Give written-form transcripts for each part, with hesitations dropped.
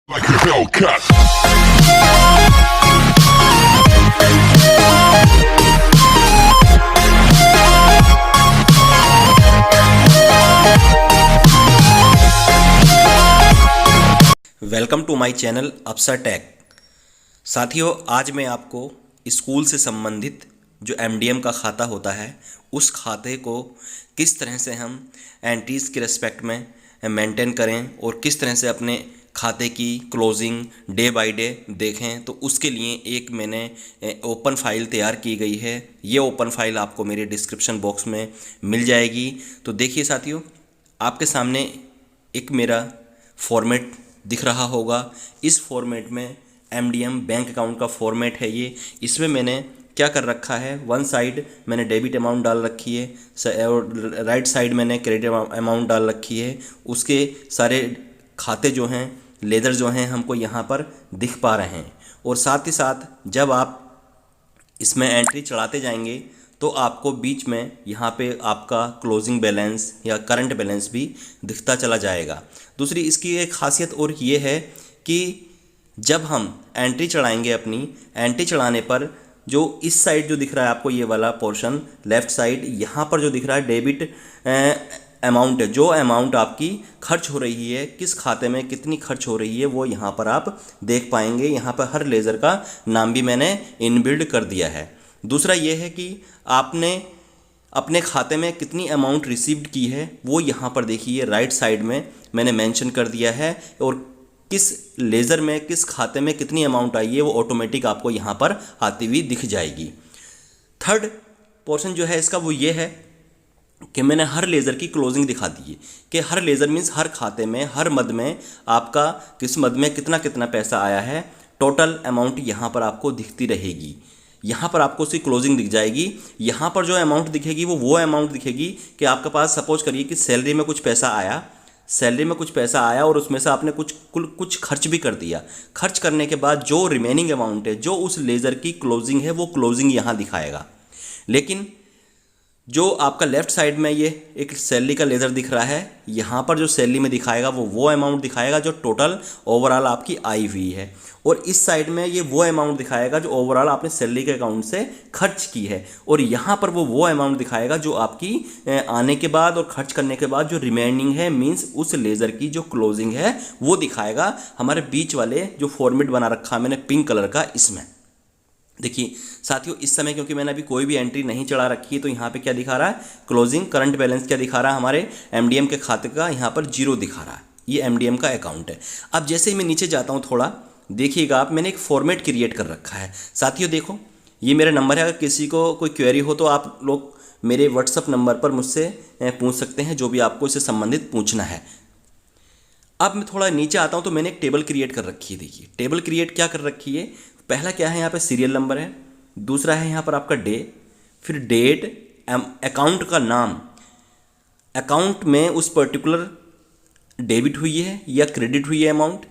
like a Hellcat. Welcome to my channel Afsar tech. साथियों, आज मैं आपको स्कूल से संबंधित जो एमडीएम का खाता होता है उस खाते को किस तरह से हम एंट्रीज़ के रेस्पेक्ट में मेंटेन करें और किस तरह से अपने खाते की क्लोजिंग डे बाय डे देखें, तो उसके लिए एक मैंने ओपन फाइल तैयार की गई है। ये ओपन फाइल आपको मेरे डिस्क्रिप्शन बॉक्स में मिल जाएगी। तो देखिए साथियों, आपके सामने एक मेरा फॉर्मेट दिख रहा होगा। इस फॉर्मेट में एमडीएम बैंक अकाउंट का फॉर्मेट है ये। इसमें मैंने क्या कर रखा है, वन साइड मैंने डेबिट अमाउंट डाल रखी है और राइट साइड मैंने क्रेडिट अमाउंट डाल रखी है। उसके सारे खाते जो हैं, लेजर जो हैं, हमको यहाँ पर दिख पा रहे हैं। और साथ ही साथ जब आप इसमें एंट्री चढ़ाते जाएंगे तो आपको बीच में यहाँ पे आपका क्लोजिंग बैलेंस या करंट बैलेंस भी दिखता चला जाएगा। दूसरी इसकी एक खासियत और ये है कि जब हम एंट्री चढ़ाएंगे, अपनी एंट्री चढ़ाने पर जो इस साइड जो दिख रहा है आपको, ये वाला पोर्शन लेफ़्ट साइड, यहाँ पर जो दिख रहा है डेबिट अमाउंट है, जो अमाउंट आपकी खर्च हो रही है, किस खाते में कितनी खर्च हो रही है, वो यहाँ पर आप देख पाएंगे। यहाँ पर हर लेज़र का नाम भी मैंने इनबिल्ड कर दिया है। दूसरा ये है कि आपने अपने खाते में कितनी अमाउंट रिसीव्ड की है वो यहाँ पर देखिए राइट साइड में मैंने मेंशन कर दिया है, और किस लेज़र में किस खाते में कितनी अमाउंट आई है वो ऑटोमेटिक आपको यहाँ पर आती हुई दिख जाएगी। थर्ड पोर्शन जो है इसका वो ये है कि मैंने हर लेज़र की क्लोजिंग दिखा दी है कि हर लेज़र मीन्स हर खाते में, हर मद में आपका किस मद में कितना कितना पैसा आया है, टोटल अमाउंट यहाँ पर आपको दिखती रहेगी। यहाँ पर आपको उसकी क्लोजिंग दिख जाएगी। यहाँ पर जो अमाउंट दिखेगी वो अमाउंट दिखेगी कि आपके पास सपोज करिए कि सैलरी में कुछ पैसा आया, सैलरी में कुछ पैसा आया और उसमें से आपने कुछ खर्च भी कर दिया। खर्च करने के बाद जो रिमेनिंग अमाउंट है, जो उस लेज़र की क्लोजिंग है, वो क्लोजिंग यहाँ दिखाएगा। लेकिन जो आपका लेफ़्ट साइड में ये एक सैलरी का लेज़र दिख रहा है, यहाँ पर जो सैलरी में दिखाएगा वो अमाउंट दिखाएगा जो टोटल ओवरऑल आपकी आई हुई है, और इस साइड में ये वो अमाउंट दिखाएगा जो ओवरऑल आपने सैलरी के अकाउंट से खर्च की है, और यहाँ पर वो अमाउंट दिखाएगा जो आपकी आने के बाद और खर्च करने के बाद जो रिमेनिंग है, मीन्स उस लेज़र की जो क्लोजिंग है वो दिखाएगा। हमारे बीच वाले जो फॉर्मेट बना रखा मैंने पिंक कलर का, इसमें देखिए साथियों, इस समय क्योंकि मैंने अभी कोई भी एंट्री नहीं चढ़ा रखी है तो यहाँ पे क्या दिखा रहा है, क्लोजिंग करंट बैलेंस क्या दिखा रहा है, हमारे एमडीएम के खाते का यहाँ पर 0 दिखा रहा है। ये एमडीएम का अकाउंट है। अब जैसे ही मैं नीचे जाता हूँ थोड़ा, देखिएगा आप, मैंने एक फॉर्मेट क्रिएट कर रखा है। साथियों देखो, ये मेरा नंबर है। अगर किसी को कोई क्वेरी हो तो आप लोग मेरे व्हाट्सअप नंबर पर मुझसे पूछ सकते हैं, जो भी आपको इससे संबंधित पूछना है। अब मैं थोड़ा नीचे आता हूँ तो मैंने एक टेबल क्रिएट कर रखी है। देखिए टेबल क्रिएट क्या कर रखी है, पहला क्या है, यहाँ पे सीरियल नंबर है, दूसरा है यहाँ पर आपका डे, फिर डेट, अकाउंट का नाम, अकाउंट में उस पर्टिकुलर डेबिट हुई है या क्रेडिट हुई है अमाउंट,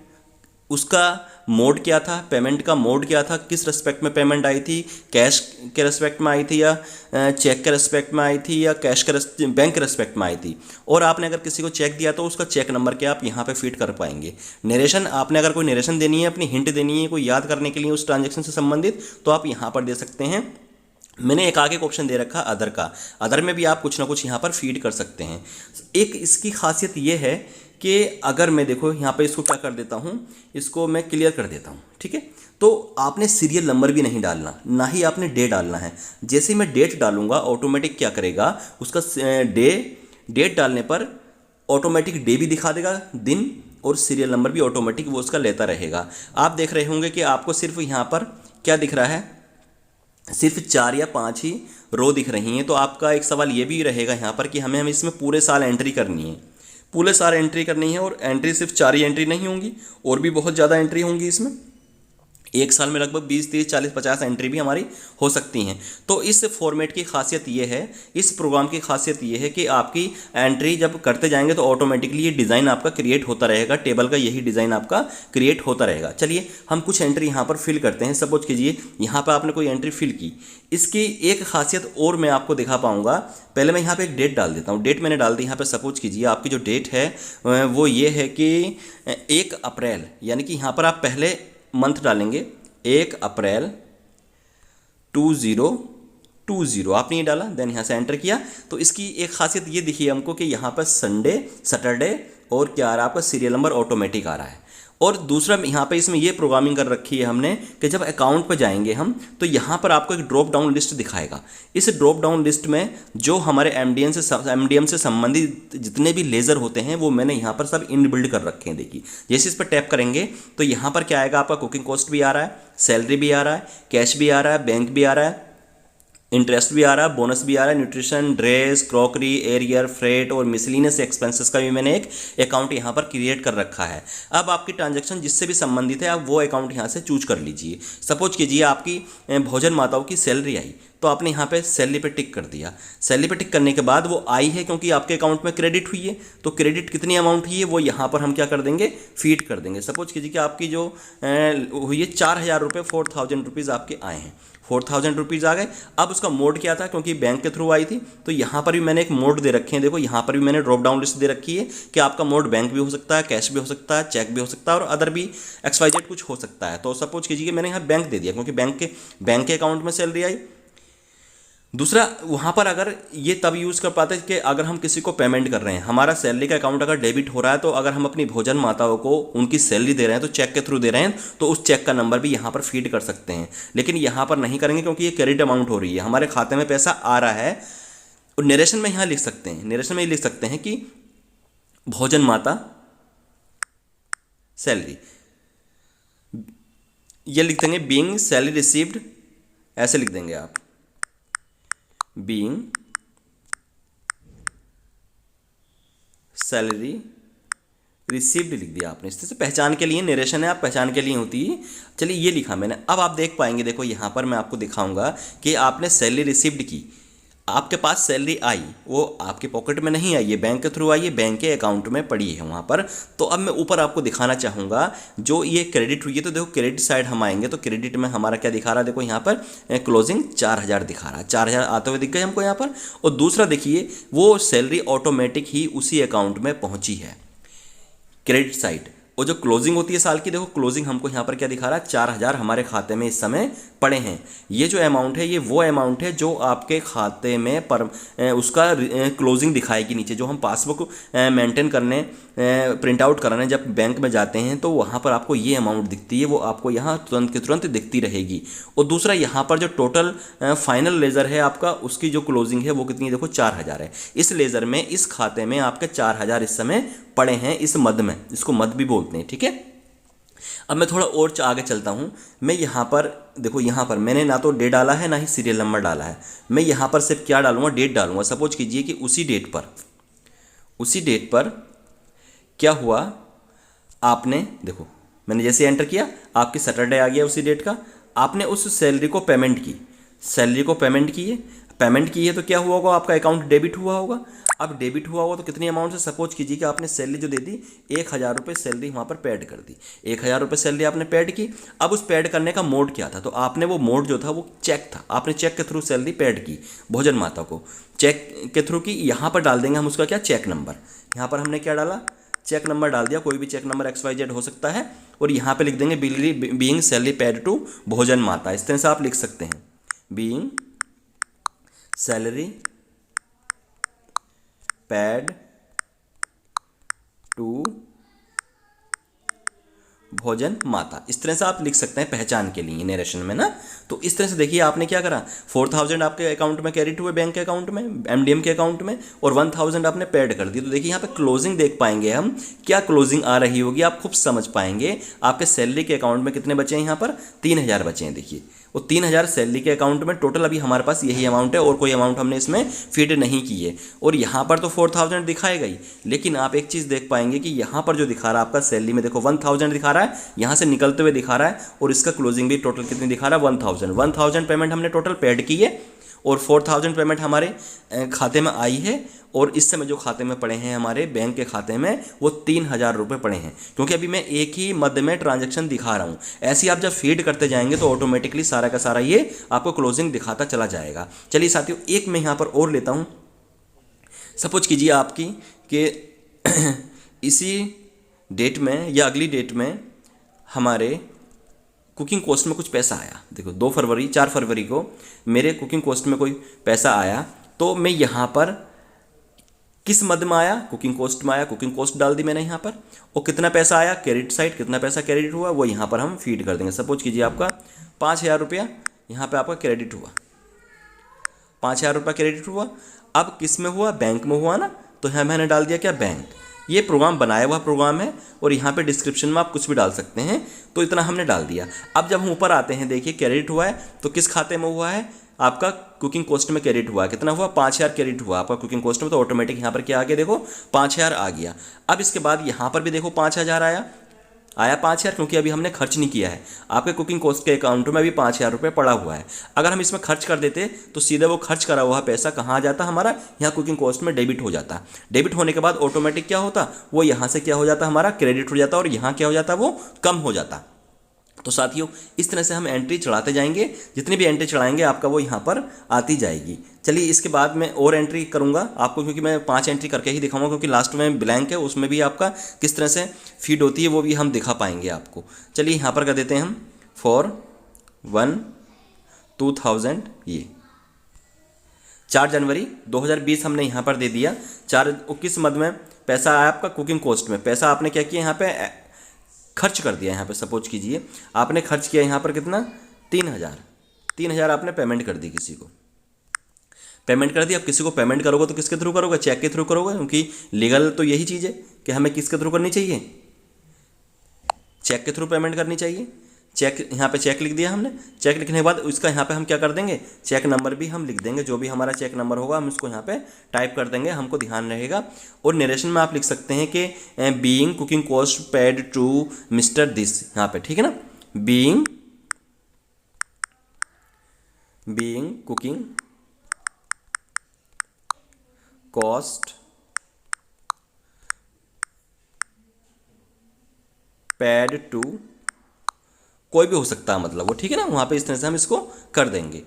उसका मोड क्या था, पेमेंट का मोड क्या था, किस रेस्पेक्ट में पेमेंट आई थी, कैश के रेस्पेक्ट में आई थी या चेक के रेस्पेक्ट में आई थी या कैश के बैंक के रेस्पेक्ट में आई थी, और आपने अगर किसी को चेक दिया तो उसका चेक नंबर क्या आप यहाँ पे फिट कर पाएंगे। नरेशन, आपने अगर कोई नरेशन देनी है, अपनी हिंट देनी है कोई याद करने के लिए उस ट्रांजेक्शन से संबंधित, तो आप यहाँ पर दे सकते हैं। मैंने एक आगे एक ऑप्शन दे रखा अदर का, अदर में भी आप कुछ ना कुछ यहाँ पर फीड कर सकते हैं। एक इसकी खासियत ये है कि अगर मैं देखो यहाँ पे इसको क्या कर देता हूँ, इसको मैं क्लियर कर देता हूँ, ठीक है। तो आपने सीरियल नंबर भी नहीं डालना, ना ही आपने डे डालना है। जैसे ही मैं डेट डालूंगा ऑटोमेटिक क्या करेगा, उसका डेट डालने पर ऑटोमेटिक डे भी दिखा देगा, दिन, और सीरियल नंबर भी ऑटोमेटिक वो उसका लेता रहेगा। आप देख रहे होंगे कि आपको सिर्फ यहाँ पर क्या दिख रहा है, सिर्फ 4 या 5 ही रो दिख रही हैं। तो आपका एक सवाल ये भी रहेगा यहाँ पर कि हमें इसमें पूरे साल एंट्री करनी है, पूरे साल एंट्री करनी है, और एंट्री सिर्फ 4 ही एंट्री नहीं होंगी, और भी बहुत ज़्यादा एंट्री होंगी इसमें। एक साल में लगभग 20, 30, 40, 50 एंट्री भी हमारी हो सकती हैं। तो इस फॉर्मेट की खासियत ये है, इस प्रोग्राम की खासियत ये है कि आपकी एंट्री जब करते जाएंगे तो ऑटोमेटिकली ये डिज़ाइन आपका क्रिएट होता रहेगा, टेबल का यही डिज़ाइन आपका क्रिएट होता रहेगा। चलिए हम कुछ एंट्री यहाँ पर फिल करते हैं। सपोज कीजिए यहाँ पर आपने कोई एंट्री फिल की, इसकी एक खासियत और मैं आपको दिखा पाऊँगा। पहले मैं यहाँ पर एक डेट डाल देता हूँ। डेट मैंने डाल दी यहाँ पर। सपोज कीजिए आपकी जो डेट है वो ये है कि 1 अप्रैल, यानी कि यहाँ पर आप पहले मंथ डालेंगे 1 अप्रैल 2020, आपने ये डाला, देन यहाँ से एंटर किया। तो इसकी एक खासियत ये दिखी हमको कि यहाँ पर संडे, सैटरडे और क्या आ रहा है आपका सीरियल नंबर ऑटोमेटिक आ रहा है। और दूसरा यहाँ पे इसमें ये प्रोग्रामिंग कर रखी है हमने कि जब अकाउंट पर जाएंगे हम तो यहाँ पर आपको एक ड्रॉप डाउन लिस्ट दिखाएगा। इस ड्रॉप डाउन लिस्ट में जो हमारे एमडीएम से संबंधित जितने भी लेज़र होते हैं वो मैंने यहाँ पर सब इनबिल्ड कर रखे हैं। देखिए जैसे इस पर टैप करेंगे तो यहाँ पर क्या आएगा, आपका कुकिंग कॉस्ट भी आ रहा है, सैलरी भी आ रहा है, कैश भी आ रहा है, बैंक भी आ रहा है, इंटरेस्ट भी आ रहा है, बोनस भी आ रहा है, nutrition, dress, crockery, arrear, freight और मिसलिनियस एक्सपेंसेस का भी मैंने एक अकाउंट यहाँ पर क्रिएट कर रखा है। अब आपकी ट्रांजैक्शन जिससे भी संबंधित है आप वो अकाउंट यहाँ से चूज कर लीजिए। सपोज कीजिए आपकी भोजन माताओं की सैलरी आई तो आपने यहाँ पे सैलरी पे टिक कर दिया। सैलरी पे टिक करने के बाद वो आई है क्योंकि आपके अकाउंट में क्रेडिट हुई है, तो क्रेडिट कितनी अमाउंट हुई है वो यहाँ पर हम क्या कर देंगे, फीड कर देंगे। सपोज कीजिए कि आपकी जो हुई है 4,000 रुपये, 4,000 रुपीज़ आपके आए हैं, 4,000 रुपीज़ आ गए। अब उसका मोड क्या था, क्योंकि बैंक के थ्रू आई थी तो यहाँ पर भी मैंने एक मोड दे रखे हैं। देखो यहाँ पर भी मैंने ड्रॉप डाउन लिस्ट दे रखी है कि आपका मोड बैंक भी हो सकता है, कैश भी हो सकता है, चेक भी हो सकता है और अदर भी XYZ कुछ हो सकता है। तो सपोज कीजिए कि मैंने यहाँ बैंक दे दिया क्योंकि बैंक के अकाउंट में सैलरी आई। दूसरा वहाँ पर अगर ये तब यूज़ कर पाते हैं कि अगर हम किसी को पेमेंट कर रहे हैं, हमारा सैलरी का अकाउंट अगर डेबिट हो रहा है तो अगर हम अपनी भोजन माताओं को उनकी सैलरी दे रहे हैं तो चेक के थ्रू दे रहे हैं तो उस चेक का नंबर भी यहाँ पर फीड कर सकते हैं। लेकिन यहाँ पर नहीं करेंगे क्योंकि ये क्रेडिट अमाउंट हो रही है, हमारे खाते में पैसा आ रहा है। और नरेशन में यहाँ लिख सकते हैं, नरेशन में लिख सकते हैं कि भोजन माता सैलरी, ये लिख देंगे बीइंग सैलरी रिसीव्ड, ऐसे लिख देंगे आप, बीइंग सैलरी रिसीव्ड लिख दिया आपने। इस तरह से पहचान के लिए नरेशन है, आप पहचान के लिए होती है। चलिए ये लिखा मैंने। अब आप देख पाएंगे, देखो यहाँ पर मैं आपको दिखाऊंगा कि आपने सैलरी रिसीव्ड की, आपके पास सैलरी आई, वो आपके पॉकेट में नहीं आई है, बैंक के थ्रू आई है, बैंक के अकाउंट में पड़ी है वहाँ पर। तो अब मैं ऊपर आपको दिखाना चाहूँगा जो ये क्रेडिट हुई है। तो देखो क्रेडिट साइड हम आएंगे तो क्रेडिट में हमारा क्या दिखा रहा है, देखो यहाँ पर क्लोजिंग 4,000 दिखा रहा है, 4,000 आते हुए दिख गए हमको यहाँ पर। और दूसरा देखिए वो सैलरी ऑटोमेटिक ही उसी अकाउंट में पहुँची है क्रेडिट साइड। और जो क्लोजिंग होती है साल की, देखो क्लोजिंग हमको यहाँ पर क्या दिखा रहा है, 4,000 हमारे खाते में इस समय पड़े हैं। ये जो अमाउंट है ये वो अमाउंट है जो आपके खाते में उसका क्लोजिंग दिखाएगी नीचे। जो हम पासबुक मेंटेन करने प्रिंट आउट कराने जब बैंक में जाते हैं तो वहाँ पर आपको ये अमाउंट दिखती है, वो आपको यहाँ तुरंत की तुरंत दिखती रहेगी। और दूसरा यहाँ पर जो टोटल फाइनल लेज़र है आपका, उसकी जो क्लोजिंग है वो कितनी है, देखो 4,000 है। इस लेज़र में, इस खाते में आपके 4,000 इस समय पड़े हैं, इस मद में, इसको मद भी बोलते हैं, ठीक है। अब मैं थोड़ा और आगे चलता हूँ। मैं यहाँ पर देखो, यहाँ पर मैंने ना तो डेट डाला है ना ही सीरियल नंबर डाला है। मैं यहाँ पर सिर्फ क्या डालूंगा, डेट डालूंगा। सपोज कीजिए कि उसी डेट पर क्या हुआ, आपने देखो मैंने जैसे एंटर किया आपकी सैटरडे आ गया उसी डेट का, आपने उस सैलरी को पेमेंट की, पेमेंट की है तो क्या हुआ होगा, आपका अकाउंट डेबिट हुआ होगा। अब डेबिट हुआ होगा तो कितनी अमाउंट से, सपोज कीजिए कि आपने सैलरी जो दे दी 1,000 रुपये सैलरी वहाँ पर पेड कर दी, 1,000 रुपये सैलरी आपने पेड की। अब उस पेड करने का मोड क्या था, तो आपने वो मोड जो था वो चेक था, आपने चेक के थ्रू सैलरी पेड की भोजन माता को, चेक के थ्रू की। यहाँ पर डाल देंगे हम उसका क्या, चेक नंबर। यहाँ पर हमने क्या डाला, चेक नंबर डाल दिया, कोई भी चेक नंबर XYZ हो सकता है। और यहाँ पे लिख देंगे बीइंग सैलरी पेड टू भोजन माता। इस तरह से आप लिख सकते हैं, बीइंग सैलरी पेड टू भोजन माता। इस तरह से आप लिख सकते हैं पहचान के लिए नरेशन में ना। तो इस तरह से देखिए आपने क्या करा, 4,000 आपके अकाउंट में क्रेडिट हुए बैंक के अकाउंट में, MDM के अकाउंट में, और 1,000 आपने पेड कर दी। तो देखिए यहाँ पे क्लोजिंग देख पाएंगे हम, क्या क्लोजिंग आ रही होगी, आप खूब समझ पाएंगे। आपके सैलरी के अकाउंट में कितने बचे हैं, यहाँ पर 3,000 बचे हैं। देखिए वो 3,000 सैलरी के अकाउंट में टोटल अभी हमारे पास यही अमाउंट है और कोई अमाउंट हमने इसमें फीड नहीं की है। और यहाँ पर तो 4,000 दिखाएगा ही, लेकिन आप एक चीज़ देख पाएंगे कि यहाँ पर जो दिखा रहा है आपका सैलरी में देखो 1,000 दिखा रहा है, यहाँ से निकलते हुए दिखा रहा है, और इसका क्लोजिंग भी टोटल कितनी दिखा रहा है 1,000 पेमेंट हमने टोटल पेड की है और 4,000 पेमेंट हमारे खाते में आई है। और इस समय जो खाते में पड़े हैं हमारे बैंक के खाते में वो 3,000 रुपये पड़े हैं, क्योंकि अभी मैं एक ही मद में ट्रांजैक्शन दिखा रहा हूँ। ऐसे ही आप जब फीड करते जाएंगे तो ऑटोमेटिकली सारा का सारा ये आपको क्लोजिंग दिखाता चला जाएगा। चलिए साथियों, एक मैं यहाँ पर और लेता हूँ। सपोज कीजिए आपकी कि इसी डेट में या अगली डेट में हमारे कुकिंग कॉस्ट में कुछ पैसा आया। देखो 4 फरवरी को मेरे कुकिंग कॉस्ट में कोई पैसा आया, तो मैं यहाँ पर किस मद में आया, कुकिंग कॉस्ट में आया, कुकिंग कॉस्ट डाल दी मैंने यहाँ पर, और कितना पैसा आया क्रेडिट साइड, कितना पैसा क्रेडिट हुआ वो यहाँ पर हम फीड कर देंगे। सपोज कीजिए आपका 5,000 रुपया यहाँ पे आपका क्रेडिट हुआ, 5,000 रुपया क्रेडिट हुआ। अब किस में हुआ, बैंक में हुआ ना, तो यहाँ मैंने डाल दिया क्या, बैंक। ये प्रोग्राम बनाया हुआ प्रोग्राम है और यहाँ पे डिस्क्रिप्शन में आप कुछ भी डाल सकते हैं, तो इतना हमने डाल दिया। अब जब हम ऊपर आते हैं, देखिए क्रेडिट हुआ है तो किस खाते में हुआ है, आपका कुकिंग कॉस्ट में क्रेडिट हुआ है। कितना हुआ, 5,000 क्रेडिट हुआ आपका कुकिंग कॉस्ट में, तो ऑटोमेटिक यहाँ पर क्या आ गया, देखो 5,000 आ गया। अब इसके बाद यहाँ पर भी देखो 5,000 आया 5,000, क्योंकि अभी हमने खर्च नहीं किया है। आपके कुकिंग कॉस्ट के अकाउंट में अभी 5,000 रुपये पड़ा हुआ है। अगर हम इसमें खर्च कर देते तो सीधे वो खर्च करा हुआ पैसा कहाँ आ जाता, हमारा यहाँ कुकिंग कॉस्ट में डेबिट हो जाता। डेबिट होने के बाद ऑटोमेटिक क्या होता, वो यहाँ से क्या हो जाता, हमारा क्रेडिट हो जाता, और यहाँ क्या हो जाता, वो कम हो जाता। तो साथियों, इस तरह से हम एंट्री चढ़ाते जाएंगे, जितनी भी एंट्री चढ़ाएंगे आपका वो यहाँ पर आती जाएगी। चलिए इसके बाद मैं और एंट्री करूँगा आपको, क्योंकि मैं 5 एंट्री करके ही दिखाऊंगा, क्योंकि लास्ट में ब्लैंक है, उसमें भी आपका किस तरह से फीड होती है वो भी हम दिखा पाएंगे आपको। चलिए यहाँ पर कर देते हैं हम 4/1/2000, ये 4 जनवरी 2020 हमने यहाँ पर दे दिया। 4 मद में पैसा आया आपका कुकिंग कॉस्ट में, पैसा आपने क्या किया, यहाँ पे खर्च कर दिया। यहाँ पे सपोज कीजिए आपने खर्च किया यहाँ पर कितना, 3,000 आपने पेमेंट कर दी, किसी को पेमेंट कर दी। अब किसी को पेमेंट करोगे तो किसके थ्रू करोगे, चेक के थ्रू करोगे, क्योंकि लीगल तो यही चीज़ है कि हमें किसके थ्रू करनी चाहिए, चेक के थ्रू पेमेंट करनी चाहिए। चेक, यहाँ पे चेक लिख दिया हमने। चेक लिखने के बाद उसका यहाँ पे हम क्या कर देंगे, चेक नंबर भी हम लिख देंगे, जो भी हमारा चेक नंबर होगा हम उसको यहाँ पे टाइप कर देंगे, हमको ध्यान रहेगा। और नरेशन में आप लिख सकते हैं कि being cooking cost paid to mister this, यहाँ पे ठीक है ना, being cooking cost paid to, कोई भी हो सकता है मतलब वो, ठीक है ना, वहाँ पे इस तरह से हम इसको कर देंगे।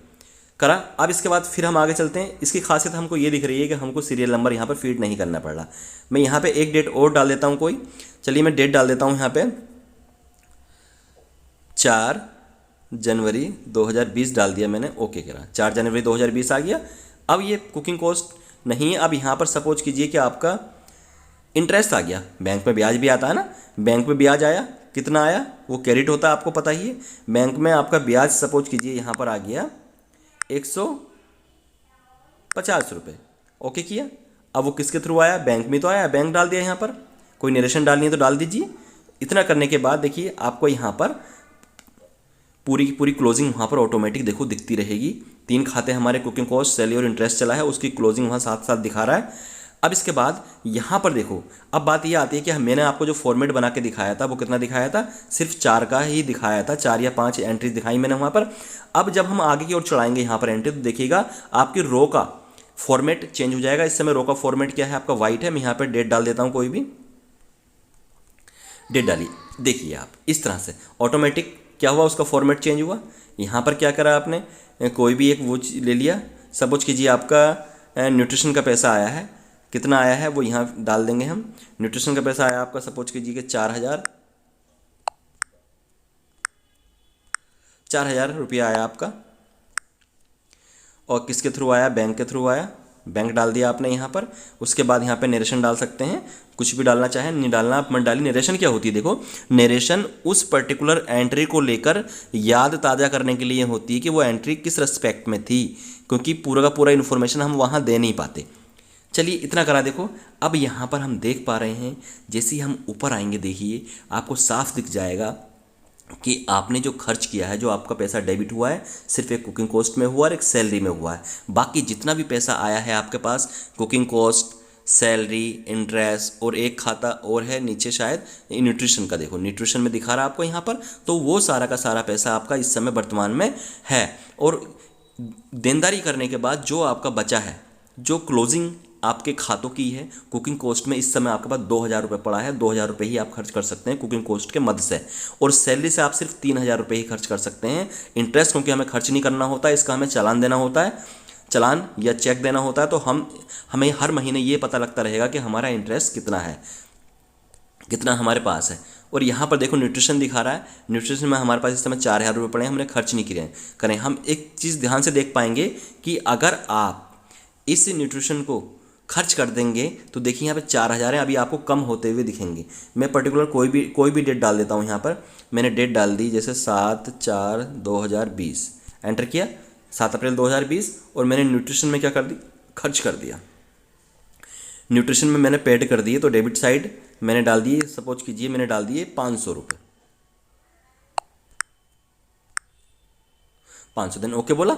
करा। अब इसके बाद फिर हम आगे चलते हैं। इसकी खासियत हमको ये दिख रही है कि हमको सीरियल नंबर यहाँ पर फीड नहीं करना पड़ रहा। मैं यहाँ पे एक डेट और डाल देता हूँ कोई, चलिए मैं डेट डाल देता हूँ यहाँ पे 4 जनवरी 2020 डाल दिया मैंने, ओके करा, 4 जनवरी 2020 आ गया। अब ये कुकिंग कॉस्ट नहीं है। अब यहाँ पर सपोज कीजिए कि आपका इंटरेस्ट आ गया, बैंक में ब्याज भी आता है ना, बैंक में ब्याज आया, कितना आया, वो क्रेडिट होता है, आपको पता ही है। बैंक में आपका ब्याज सपोज कीजिए यहाँ पर आ गया 150 रुपये, ओके किया। अब वो किसके थ्रू आया, बैंक में तो आया, बैंक डाल दिया यहाँ पर, कोई नरेशन डालनी है तो डाल दीजिए। इतना करने के बाद देखिए आपको यहाँ पर पूरी की पूरी क्लोजिंग वहाँ पर ऑटोमेटिक देखो दिखती रहेगी। 3 खाते हमारे कुकिंग कॉस्ट, सैलरी और इंटरेस्ट चला है, उसकी क्लोजिंग वहाँ साथ साथ दिखा रहा है। अब इसके बाद यहाँ पर देखो, अब बात ये आती है कि मैंने आपको जो फॉर्मेट बना के दिखाया था वो कितना दिखाया था, सिर्फ 4 का ही दिखाया था, 4 या 5 एंट्री दिखाई मैंने वहाँ पर। अब जब हम आगे की ओर चढ़ाएंगे यहाँ पर एंट्री, तो देखिएगा आपकी रो का फॉर्मेट चेंज हो जाएगा। इस समय रो का फॉर्मेट क्या है आपका, वाइट है। मैं यहाँ पर डेट डाल देता हूँ, कोई भी डेट डालिए, देखिए आप इस तरह से ऑटोमेटिक क्या हुआ, उसका फॉर्मेट चेंज हुआ। यहाँ पर क्या करा आपने, कोई भी एक वो ले लिया, सपोज कीजिए आपका न्यूट्रिशन का पैसा आया है, कितना आया है वो यहाँ डाल देंगे हम। न्यूट्रिशन का पैसा आया आपका सपोज कीजिए कि 4,000 रुपया आया आपका, और किसके थ्रू आया, बैंक के थ्रू आया, बैंक डाल दिया आपने यहाँ पर। उसके बाद यहाँ पे नरेशन डाल सकते हैं, कुछ भी डालना चाहें, नहीं डालना आप मत डालिए। नरेशन क्या होती है, देखो नरेशन उस पर्टिकुलर एंट्री को लेकर याद ताज़ा करने के लिए होती है कि वो एंट्री किस रिस्पेक्ट में थी, क्योंकि पूरा का पूरा इन्फॉर्मेशन हम वहाँ दे नहीं पाते। चलिए इतना करा। देखो अब यहाँ पर हम देख पा रहे हैं, जैसे ही हम ऊपर आएंगे देखिए आपको साफ दिख जाएगा कि आपने जो खर्च किया है, जो आपका पैसा डेबिट हुआ है, सिर्फ एक कुकिंग कॉस्ट में हुआ और एक सैलरी में हुआ है। बाकी जितना भी पैसा आया है आपके पास, कुकिंग कॉस्ट, सैलरी, इंटरेस्ट और एक खाता और है नीचे शायद न्यूट्रिशन का, देखो न्यूट्रिशन में दिखा रहा है आपको यहाँ पर, तो वो सारा का सारा पैसा आपका इस समय वर्तमान में है। और देनदारी करने के बाद जो आपका बचा है, जो क्लोजिंग आपके खातों की है, कुकिंग कॉस्ट में इस समय आपके पास 2,000 रुपये पड़ा है। 2,000 रुपये ही आप खर्च कर सकते हैं कुकिंग कॉस्ट के मद से, और सैलरी से आप सिर्फ 3,000 रुपये ही खर्च कर सकते हैं। इंटरेस्ट क्योंकि हमें खर्च नहीं करना होता है, इसका हमें चालान देना होता है, चालान या चेक देना होता है, तो हमें हर महीने ये पता लगता रहेगा कि हमारा इंटरेस्ट कितना है, कितना हमारे पास है। और यहाँ पर देखो न्यूट्रिशन दिखा रहा है, न्यूट्रिशन में हमारे पास इस समय 4,000 रुपये पड़े हैं, हमने खर्च नहीं किए करें। हम एक चीज़ ध्यान से देख पाएंगे कि अगर आप इस न्यूट्रिशन को खर्च कर देंगे तो देखिए यहाँ पे 4,000 है, अभी आपको कम होते हुए दिखेंगे। मैं पर्टिकुलर कोई भी डेट डाल देता हूँ। यहाँ पर मैंने डेट डाल दी, जैसे 7/4/2020 एंटर किया, 7 अप्रैल 2020, और मैंने न्यूट्रिशन में क्या कर दी, खर्च कर दिया। न्यूट्रिशन में मैंने पेड कर दिए, तो डेबिट साइड मैंने डाल दिए, सपोज कीजिए मैंने डाल दिए 500 रुपये, 500 दिन ओके बोला,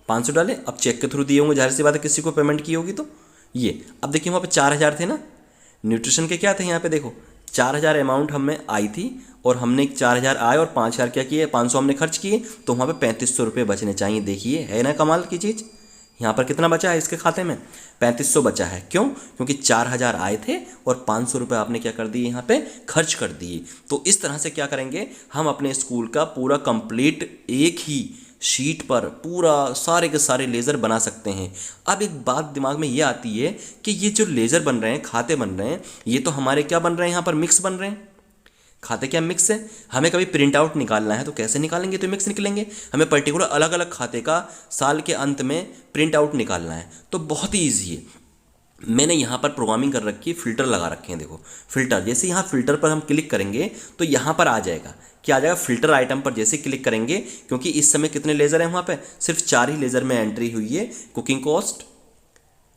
500 डाले। अब चेक के थ्रू दिए होंगे, जाहिर सी बात है किसी को पेमेंट की होगी। तो ये अब देखिए वहाँ पे 4,000 थे ना, न्यूट्रिशन के क्या थे यहाँ पे देखो, 4,000 अमाउंट हमें आई थी, और हमने 4,000 आए और 5,000 क्या किए, 500 हमने खर्च किए, तो वहाँ पे 3,500 रुपये बचने चाहिए। देखिए है ना कमाल की चीज़। यहाँ पर कितना बचा है इसके खाते में, 3,500 बचा है। क्यों? क्योंकि 4,000 आए थे और 500 रुपये आपने क्या कर दिए, यहाँ पे खर्च कर दिए। तो इस तरह से क्या करेंगे, हम अपने स्कूल का पूरा कंप्लीट एक ही शीट पर पूरा सारे के सारे लेज़र बना सकते हैं। अब एक बात दिमाग में ये आती है कि ये जो लेज़र बन रहे हैं, खाते बन रहे हैं, ये तो हमारे क्या बन रहे हैं, यहाँ पर मिक्स बन रहे हैं। खाते क्या मिक्स है, हमें कभी प्रिंट आउट निकालना है तो कैसे निकालेंगे, तो मिक्स निकलेंगे। हमें पर्टिकुलर अलग अलग खाते का साल के अंत में प्रिंट आउट निकालना है, तो बहुत ही ईजी है। मैंने यहाँ पर प्रोग्रामिंग कर रखी है, फिल्टर लगा रखे हैं। देखो फिल्टर, जैसे यहाँ फिल्टर पर हम क्लिक करेंगे तो यहाँ पर आ जाएगा, क्या आ जाएगा, फिल्टर आइटम पर जैसे क्लिक करेंगे, क्योंकि इस समय कितने लेज़र हैं वहाँ पे, सिर्फ 4 ही लेज़र में एंट्री हुई है, कुकिंग कॉस्ट,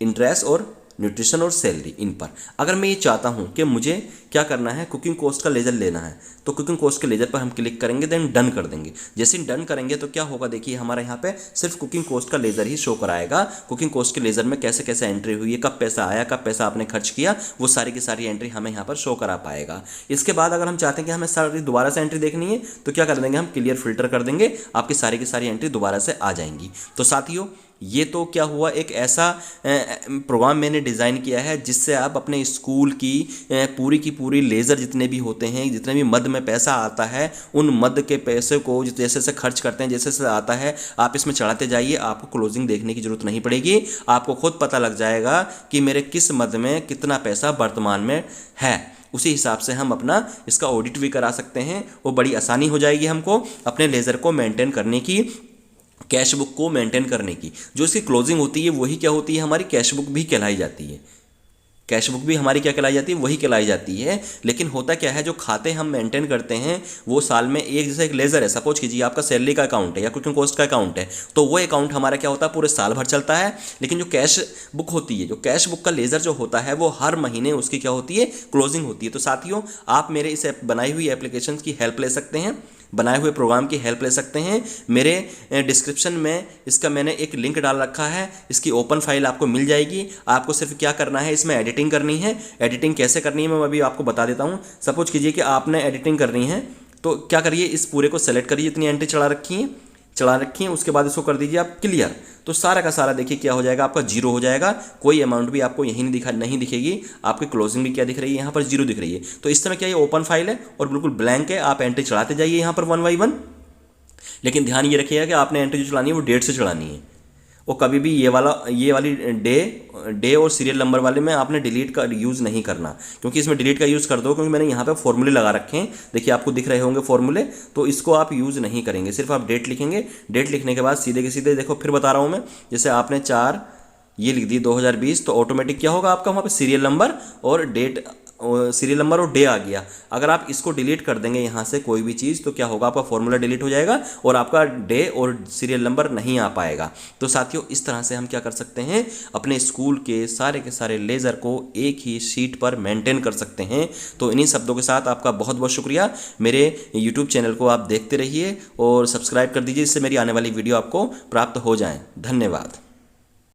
इंटरेस्ट और न्यूट्रिशन और सैलरी। इन पर अगर मैं ये चाहता हूँ कि मुझे क्या करना है, कुकिंग कॉस्ट का लेज़र लेना है, तो कुकिंग कॉस्ट के लेज़र पर हम क्लिक करेंगे, देन डन कर देंगे। जैसे डन करेंगे तो क्या होगा, देखिए हमारा यहाँ पे सिर्फ कुकिंग कॉस्ट का लेज़र ही शो कराएगा। कुकिंग कॉस्ट के लेज़र में कैसे कैसे एंट्री हुई है, कब पैसा आया, कब पैसा आपने खर्च किया, वो सारी की सारी एंट्री हमें यहाँ पर शो करा पाएगा। इसके बाद अगर हम चाहते हैं कि हमें सारी दोबारा से एंट्री देखनी है, तो क्या कर देंगे, हम क्लियर फिल्टर कर देंगे, आपकी सारी की सारी एंट्री दोबारा से आ जाएंगी। तो साथियों, ये तो क्या हुआ, एक ऐसा प्रोग्राम मैंने डिज़ाइन किया है जिससे आप अपने स्कूल की पूरी की पूरी लेज़र जितने भी होते हैं, जितने भी मद में पैसा आता है, उन मद के पैसे को जैसे जैसे खर्च करते हैं, जैसे जैसे आता है आप इसमें चढ़ाते जाइए। आपको क्लोजिंग देखने की जरूरत नहीं पड़ेगी, आपको खुद पता लग जाएगा कि मेरे किस मद में कितना पैसा वर्तमान में है। उसी हिसाब से हम अपना इसका ऑडिट भी करा सकते हैं। वो बड़ी आसानी हो जाएगी हमको अपने लेज़र को मेंटेन करने की, कैश बुक को मेंटेन करने की। जो इसकी क्लोजिंग होती है वही क्या होती है, हमारी कैश बुक भी कहलाई जाती है। कैश बुक भी हमारी क्या कहलाई जाती है, वही कहलाई जाती है। लेकिन होता क्या है, जो खाते हम मेंटेन करते हैं वो साल में एक, जैसे एक लेज़र है, सपोज कीजिए आपका सैलरी का अकाउंट है या कुकिंग कॉस्ट का अकाउंट है, तो वो अकाउंट हमारा क्या होता है, पूरे साल भर चलता है। लेकिन जो कैश बुक होती है, जो कैश बुक का लेज़र जो होता है, वो हर महीने उसकी क्या होती है, क्लोजिंग होती है। तो साथियों, आप मेरे इस बनाई हुई एप्लीकेशन की हेल्प ले सकते हैं, बनाए हुए प्रोग्राम की हेल्प ले सकते हैं। मेरे डिस्क्रिप्शन में इसका मैंने एक लिंक डाल रखा है, इसकी ओपन फाइल आपको मिल जाएगी। आपको सिर्फ क्या करना है, इसमें एडिटिंग करनी है। एडिटिंग कैसे करनी है मैं अभी आपको बता देता हूँ। सपोज कीजिए कि आपने एडिटिंग करनी है, तो क्या करिए, इस पूरे को सेलेक्ट करिए, इतनी एंट्री चढ़ा रखी है, उसके बाद इसको कर दीजिए आप क्लियर। तो सारा का सारा देखिए क्या हो जाएगा, आपका जीरो हो जाएगा। कोई अमाउंट भी आपको यहीं नहीं दिखेगी। आपकी क्लोजिंग भी क्या दिख रही है, यहाँ पर जीरो दिख रही है। तो इस समय क्या ये ओपन फाइल है और बिल्कुल ब्लैंक है, आप एंट्री चढ़ाते जाइए यहाँ पर 1 बाई 1। लेकिन ध्यान ये रखिएगा कि आपने एंट्री जो चलानी है वो डेट से चलानी है। और कभी भी ये वाली डे और सीरियल नंबर वाले में आपने डिलीट का यूज़ नहीं करना, क्योंकि इसमें डिलीट का यूज़ कर दो, क्योंकि मैंने यहाँ पे फॉर्मूले लगा रखे हैं, देखिए आपको दिख रहे होंगे फॉर्मूले, तो इसको आप यूज़ नहीं करेंगे। सिर्फ आप डेट लिखेंगे, डेट लिखने के बाद सीधे के सीधे देखो, फिर बता रहा हूँ मैं, जैसे आपने 4 ये लिख दी 2020, तो ऑटोमेटिक क्या होगा आपका वहाँ पर सीरियल नंबर और डेट सीरियल नंबर और डे आ गया। अगर आप इसको डिलीट कर देंगे यहाँ से कोई भी चीज़, तो क्या होगा, आपका फॉर्मूला डिलीट हो जाएगा और आपका डे और सीरियल नंबर नहीं आ पाएगा। तो साथियों, इस तरह से हम क्या कर सकते हैं, अपने स्कूल के सारे लेज़र को एक ही शीट पर मेंटेन कर सकते हैं। तो इन्हीं शब्दों के साथ आपका बहुत बहुत शुक्रिया। मेरे यूट्यूब चैनल को आप देखते रहिए और सब्सक्राइब कर दीजिए, जिससे मेरी आने वाली वीडियो आपको प्राप्त हो जाए। धन्यवाद।